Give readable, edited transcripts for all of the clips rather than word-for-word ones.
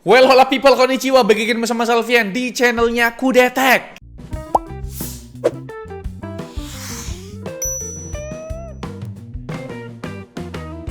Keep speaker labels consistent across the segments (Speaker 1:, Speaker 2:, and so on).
Speaker 1: Well, hola people, konnichiwa. Bagikan bersama Salvian di channelnya Kudetek.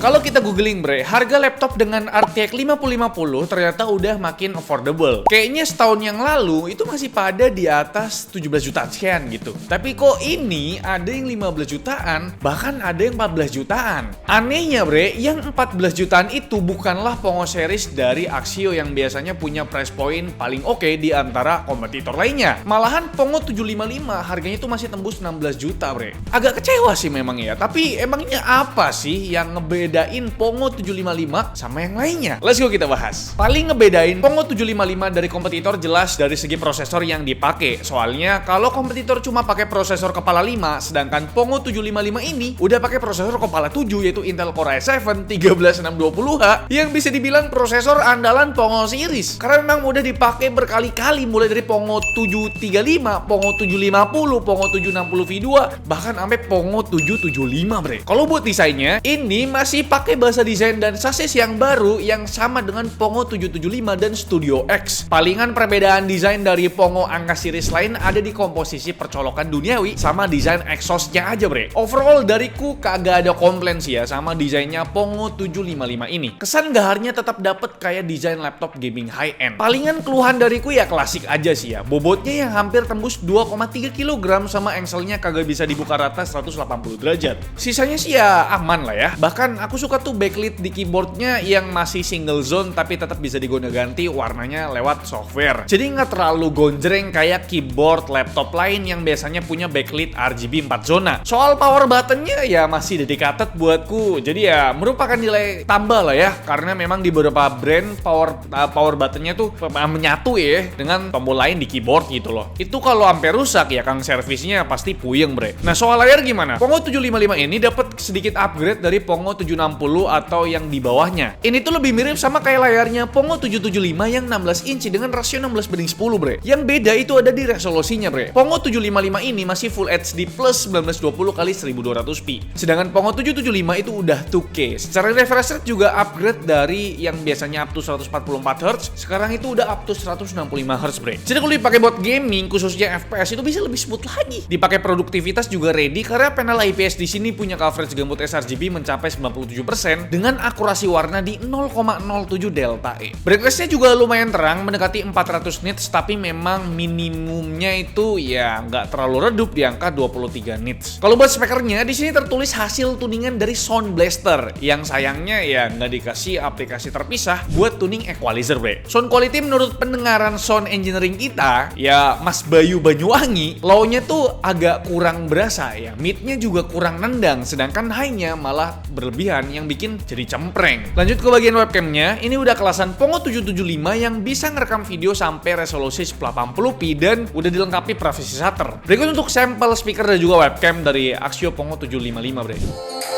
Speaker 1: Kalau kita googling harga laptop dengan RTX 5050 ternyata udah makin affordable. Kayaknya setahun yang lalu itu masih pada di atas 17 jutaan sekian gitu. Tapi kok ini ada yang 15 jutaan, bahkan ada yang 14 jutaan. Anehnya yang 14 jutaan itu bukanlah Pongo series dari Axio yang biasanya punya price point paling oke di antara kompetitor lainnya. Malahan Pongo 755 harganya itu masih tembus 16 juta Agak kecewa sih memang ya, tapi emangnya apa sih yang ngebedain Pongo 755 sama yang lainnya? Let's go kita bahas. Paling ngebedain Pongo 755 dari kompetitor jelas dari segi prosesor yang dipakai. Soalnya kalau kompetitor cuma pakai prosesor kepala 5, sedangkan Pongo 755 ini udah pakai prosesor kepala 7 yaitu Intel Core i7 13620H yang bisa dibilang prosesor andalan Pongo series. Karena memang udah dipakai berkali-kali mulai dari Pongo 735, Pongo 750, Pongo 760 V2, bahkan sampai Pongo 775 Kalau buat desainnya, ini masih pakai bahasa desain dan sasis yang baru yang sama dengan Pongo 775 dan Studio X. Palingan perbedaan desain dari Pongo angka series lain ada di komposisi percolokan duniawi sama desain exhaustnya aja Overall dariku kagak ada komplain sih ya sama desainnya Pongo 755 ini. Kesan gaharnya tetap dapet kayak desain laptop gaming high end. Palingan keluhan dariku ya klasik aja sih ya. Bobotnya yang hampir tembus 2,3 kg sama engselnya kagak bisa dibuka rata 180 derajat. Sisanya sih ya aman lah ya. Bahkan aku suka tuh backlit di keyboardnya yang masih single zone tapi tetap bisa digonta-ganti warnanya lewat software. Jadi nggak terlalu gonjreng kayak keyboard laptop lain yang biasanya punya backlit RGB 4 zona. Soal power buttonnya ya masih dedicated buatku. Jadi ya merupakan nilai tambah lah ya. Karena memang di beberapa brand power buttonnya tuh menyatu ya dengan tombol lain di keyboard gitu loh. Itu kalau sampai rusak ya kang servisnya pasti puyeng Nah soal layar gimana? Pongo 755 ini dapat sedikit upgrade dari Pongo 760 atau yang di bawahnya. Ini tuh lebih mirip sama kayak layarnya Pongo 775 yang 16 inci dengan rasio 16:10 Yang beda itu ada di resolusinya Pongo 755 ini masih Full HD plus 1920x1200p. Sedangkan Pongo 775 itu udah 2K. Secara refresh rate juga upgrade dari yang biasanya up to 144Hz, sekarang itu udah up to 165Hz Jadi kalau dipakai buat gaming khususnya FPS itu bisa lebih smooth lagi. Dipakai produktivitas juga ready karena panel IPS di sini punya coverage gambut sRGB mencapai 97% dengan akurasi warna di 0,07 delta E. Brightness-nya juga lumayan terang, mendekati 400 nits, tapi memang minimumnya itu ya nggak terlalu redup di angka 23 nits. Kalau buat speakernya, di sini tertulis hasil tuningan dari Sound Blaster, yang sayangnya ya nggak dikasih aplikasi terpisah buat tuning equalizer Sound quality menurut pendengaran sound engineering kita, ya Mas Bayu Banyuwangi, low-nya tuh agak kurang berasa ya, mid-nya juga kurang nendang, sedangkan high-nya malah berlebihan yang bikin jadi cempreng. Lanjut ke bagian webcamnya, ini udah kelasan Pongo 775 yang bisa ngerekam video sampai resolusi 1080p dan udah dilengkapi privacy shutter. Berikut untuk sampel speaker dan juga webcam dari Axio Pongo 755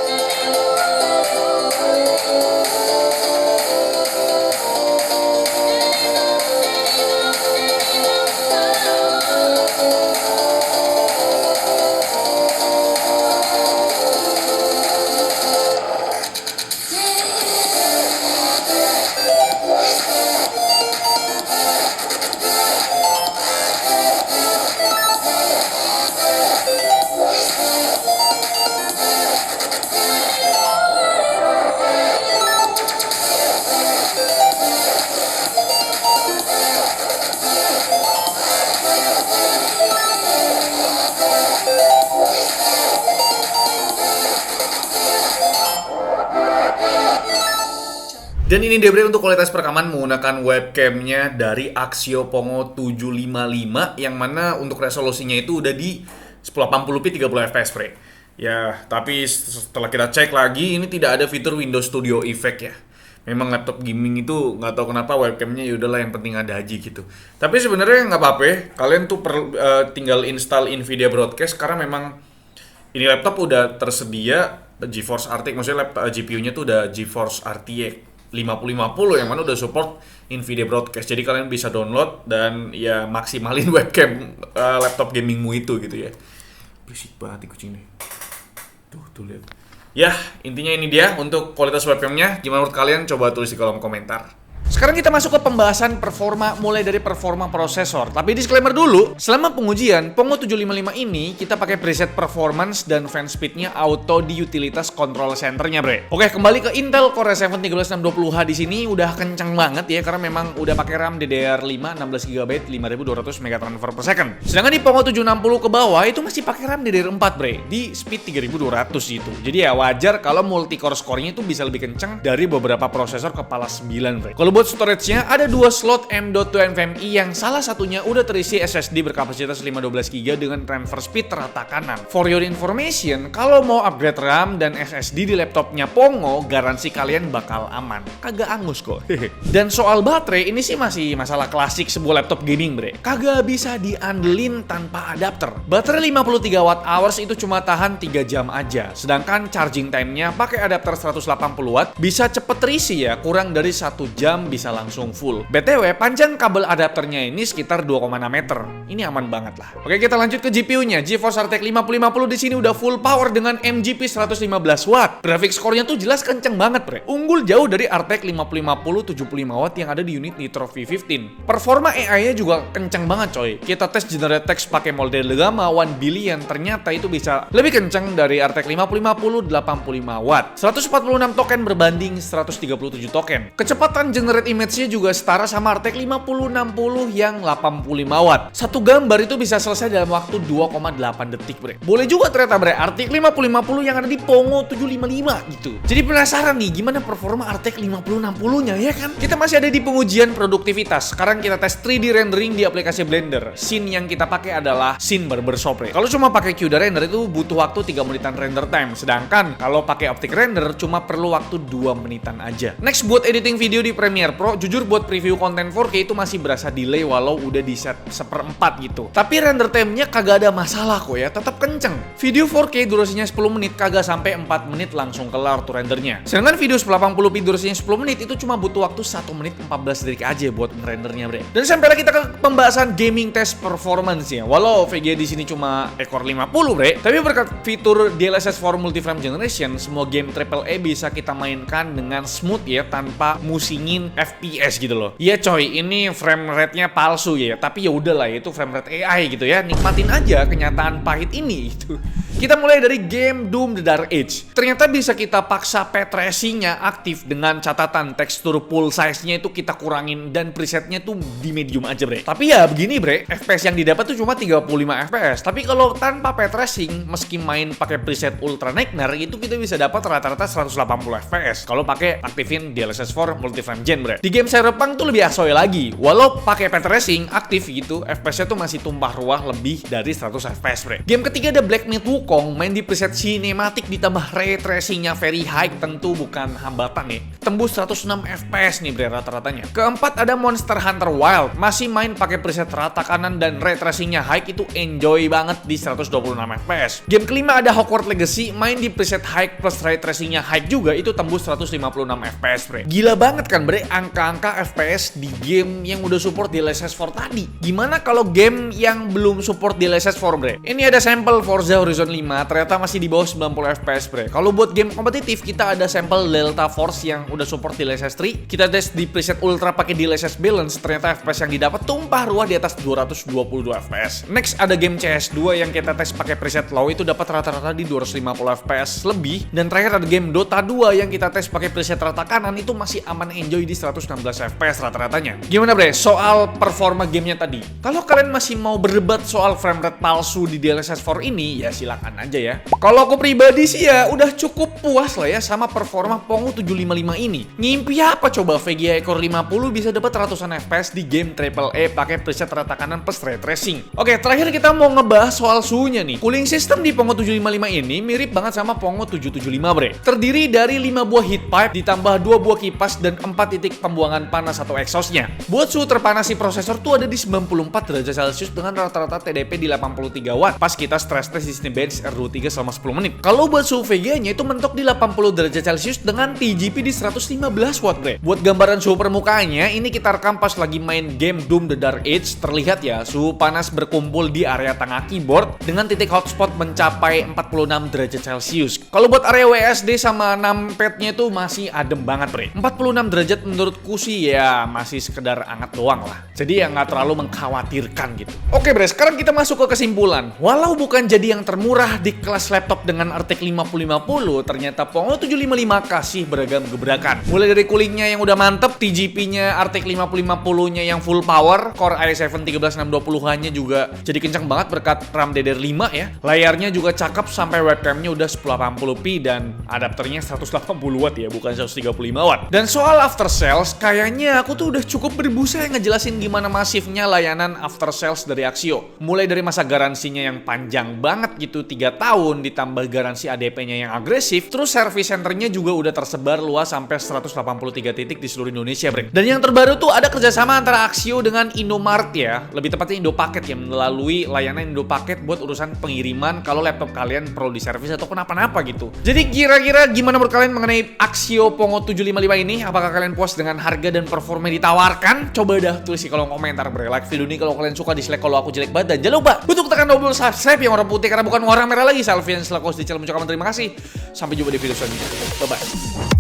Speaker 1: Dan ini dia untuk kualitas perekaman menggunakan webcamnya dari Axio Pongo 755 yang mana untuk resolusinya itu udah di 1080p 30 fps Ya, tapi setelah kita cek lagi ini tidak ada fitur Windows Studio Effect ya. Memang laptop gaming itu nggak tahu kenapa webcamnya yaudahlah yang penting ada aja gitu. Tapi sebenarnya nggak apa-apa, kalian tuh tinggal install Nvidia Broadcast karena memang ini laptop udah tersedia GeForce RTX, maksudnya GPU-nya tuh udah GeForce RTX 5050 yang mana udah support Nvidia Broadcast. Jadi kalian bisa download dan ya maksimalin webcam laptop gamingmu itu gitu ya. Berisik banget kucing nih. Tuh lihat. Ya, intinya ini dia untuk kualitas webcamnya. Gimana menurut kalian? Coba tulis di kolom komentar. Sekarang kita masuk ke pembahasan performa, mulai dari performa prosesor. Tapi disclaimer dulu, selama pengujian Pongo 755 ini kita pakai preset performance dan fan speednya auto di utilitas control centernya, bre. Oke, kembali ke Intel Core i7 13620H di sini udah kenceng banget ya, karena memang udah pakai RAM DDR5 16GB 5200 MB transfer per second. Sedangkan di Pongo 760 ke bawah itu masih pakai RAM DDR4, bre, di speed 3200 itu. Jadi ya wajar kalau multi core score-nya itu bisa lebih kenceng dari beberapa prosesor kepala 9, bre. Kalau buat storage-nya ada dua slot M.2 NVMe yang salah satunya udah terisi SSD berkapasitas 512GB dengan transfer speed rata kanan. For your information, kalau mau upgrade RAM dan SSD di laptopnya Pongo, garansi kalian bakal aman. Kagak angus kok. Dan soal baterai, ini sih masih masalah klasik sebuah laptop gaming, bre. Kagak bisa diandelin tanpa adapter. Baterai 53 Wh itu cuma tahan 3 jam aja. Sedangkan charging time-nya pakai adapter 180W bisa cepet terisi ya, kurang dari 1 jam bisa langsung full. BTW, panjang kabel adapternya ini sekitar 2,6 meter. Ini aman banget lah. Oke, kita lanjut ke GPU-nya. GeForce RTX 5050 di sini udah full power dengan MGP 115W. Graphics score-nya tuh jelas kenceng banget, bre. Unggul jauh dari RTX 5050 75W yang ada di unit Nitro V15. Performa AI-nya juga kenceng banget, coy. Kita tes generate text pakai model Gamma 1 billion, ternyata itu bisa lebih kenceng dari RTX 5050 85W. 146 token berbanding 137 token. Kecepatan generate image-nya juga setara sama RTX 5060 yang 85W. Satu gambar itu bisa selesai dalam waktu 2,8 detik, bre. Boleh juga ternyata, bre, RTX 5050 yang ada di Pongo 755 gitu. Jadi penasaran nih gimana performa RTX 5060-nya ya kan? Kita masih ada di pengujian produktivitas. Sekarang kita tes 3D rendering di aplikasi Blender. Scene yang kita pakai adalah scene barbershop, bre. Kalau cuma pakai CUDA render itu butuh waktu 3 menitan render time. Sedangkan kalau pakai optic render cuma perlu waktu 2 menitan aja. Next, buat editing video di Premiere Pro, jujur buat preview konten 4K itu masih berasa delay walau udah di set 1/4 gitu. Tapi render time-nya kagak ada masalah kok ya, tetap kenceng. Video 4K durasinya 10 menit kagak sampai 4 menit langsung kelar tuh rendernya. Sedangkan video 1080p durasinya 10 menit itu cuma butuh waktu 1 menit 14 detik aja buat ngerendernya, bre. Dan sampailah kita ke pembahasan gaming test performance-nya. Walau VGA di sini cuma ekor 50, bre, tapi berkat fitur DLSS 4 Multi-Frame Generation, semua game AAA bisa kita mainkan dengan smooth ya, tanpa musingin FPS gitu loh. Iya coy, ini frame rate-nya palsu ya, tapi ya udahlah, itu frame rate AI gitu ya. Nikmatin aja kenyataan pahit ini gitu. Kita mulai dari game Doom The Dark Age. Ternyata bisa kita paksa path tracing-nya aktif dengan catatan tekstur full size-nya itu kita kurangin dan presetnya tuh di medium aja, bre. Tapi ya begini, bre, FPS yang didapat tuh cuma 35 FPS. Tapi kalau tanpa path tracing, meski main pakai preset Ultra Nightmare, itu kita bisa dapat rata-rata 180 FPS. Kalau pakai aktifin DLSS 4 Multi-Frame Gen, bre. Di game Cyberpunk tuh lebih asoy lagi. Walau pakai path tracing aktif gitu, FPS-nya tuh masih tumpah ruah lebih dari 100 FPS, bre. Game ketiga ada Black Myth Wukong, main di preset cinematic ditambah ray tracing-nya very high, tentu bukan hambatan nih. Tembus 106 FPS nih, bre, rata-ratanya. Keempat ada Monster Hunter Wild, masih main pakai preset rata kanan dan ray tracing-nya high, itu enjoy banget di 126 FPS. Game kelima ada Hogwarts Legacy, main di preset high plus ray tracing-nya high juga, itu tembus 156 FPS, bre. Gila banget kan, bre, angka-angka FPS di game yang udah support DLSS 4 tadi. Gimana kalau game yang belum support DLSS 4, bre? Ini ada sampel Forza Horizon 5, ternyata masih di bawah 90 FPS, bre. Kalau buat game kompetitif, kita ada sampel Delta Force yang udah support DLSS 3. Kita tes di preset Ultra pakai DLSS Balance, ternyata FPS yang didapat tumpah ruah di atas 222 FPS. Next ada game CS2 yang kita tes pakai preset Low, itu dapat rata-rata di 250 FPS lebih. Dan terakhir ada game Dota 2 yang kita tes pakai preset rata kanan, itu masih aman enjoy di 116 FPS rata-ratanya. Gimana, bre, soal performa gamenya tadi? Kalau kalian masih mau berdebat soal frame rate palsu di DLSS 4 ini, ya silakan aja ya. Kalau aku pribadi sih ya udah cukup puas lah ya sama performa Pongo 755 ini. Ngimpi apa coba VGA ekor 50 bisa dapat ratusan FPS di game AAA pakai preset rata kanan plus ray tracing. Oke, terakhir kita mau ngebahas soal suhunya nih. Cooling system di Pongo 755 ini mirip banget sama Pongo 775, bre. Terdiri dari 5 buah heat pipe ditambah 2 buah kipas dan 4 titik pembuangan panas atau exhaustnya. Buat suhu terpanas si prosesor tuh ada di 94 derajat Celcius dengan rata-rata TDP di 83 watt pas kita stress test di sini bench GTX R23 selama 10 menit. Kalau buat suhu VGA-nya itu mentok di 80 derajat Celcius dengan TGP di 115 watt, bre. Buat gambaran suhu permukaannya, ini kita rekam pas lagi main game Doom The Dark Age. Terlihat ya, suhu panas berkumpul di area tengah keyboard dengan titik hotspot mencapai 46 derajat Celcius. Kalau buat area WSD sama numpad-nya itu masih adem banget, bre. 46 derajat menurutku sih ya masih sekedar hangat doang lah. Jadi ya nggak terlalu mengkhawatirkan gitu. Oke, bre, sekarang kita masuk ke kesimpulan. Walau bukan jadi yang termurah di kelas laptop dengan RTX 5050, ternyata Pongo 755 kasih beragam gebrakan. Mulai dari coolingnya yang udah mantep, TGP-nya RTX 5050-nya yang full power, Core i7 13620-nya juga jadi kencang banget berkat RAM DDR5 ya. Layarnya juga cakep sampai webcamnya udah 1080p dan adapternya 180 watt ya, bukan 135 watt. Dan soal after sales, kayaknya aku tuh udah cukup berbusa ngejelasin gimana masifnya layanan after sales dari Axio. Mulai dari masa garansinya yang panjang banget gitu, 3 tahun, ditambah garansi ADP-nya yang agresif, terus service centernya juga udah tersebar luas sampai 183 titik di seluruh Indonesia, bre. Dan yang terbaru tuh ada kerjasama antara Axio dengan Indomart ya, lebih tepatnya Indopaket yang melalui layanan Indopaket buat urusan pengiriman kalau laptop kalian perlu diservis atau kenapa-napa gitu. Jadi kira-kira gimana menurut kalian mengenai Axio Pongo 755 ini? Apakah kalian puas dengan harga dan performa yang ditawarkan? Coba dah tulis di kolom komentar, bre. Like video ini kalau kalian suka, dislike kalau aku jelek banget, dan jangan lupa untuk tekan tombol subscribe yang warna putih karena bukan warna merah lagi. Salvian selaku host di channel mengucapkan terima kasih. Sampai jumpa di video selanjutnya. Bye bye.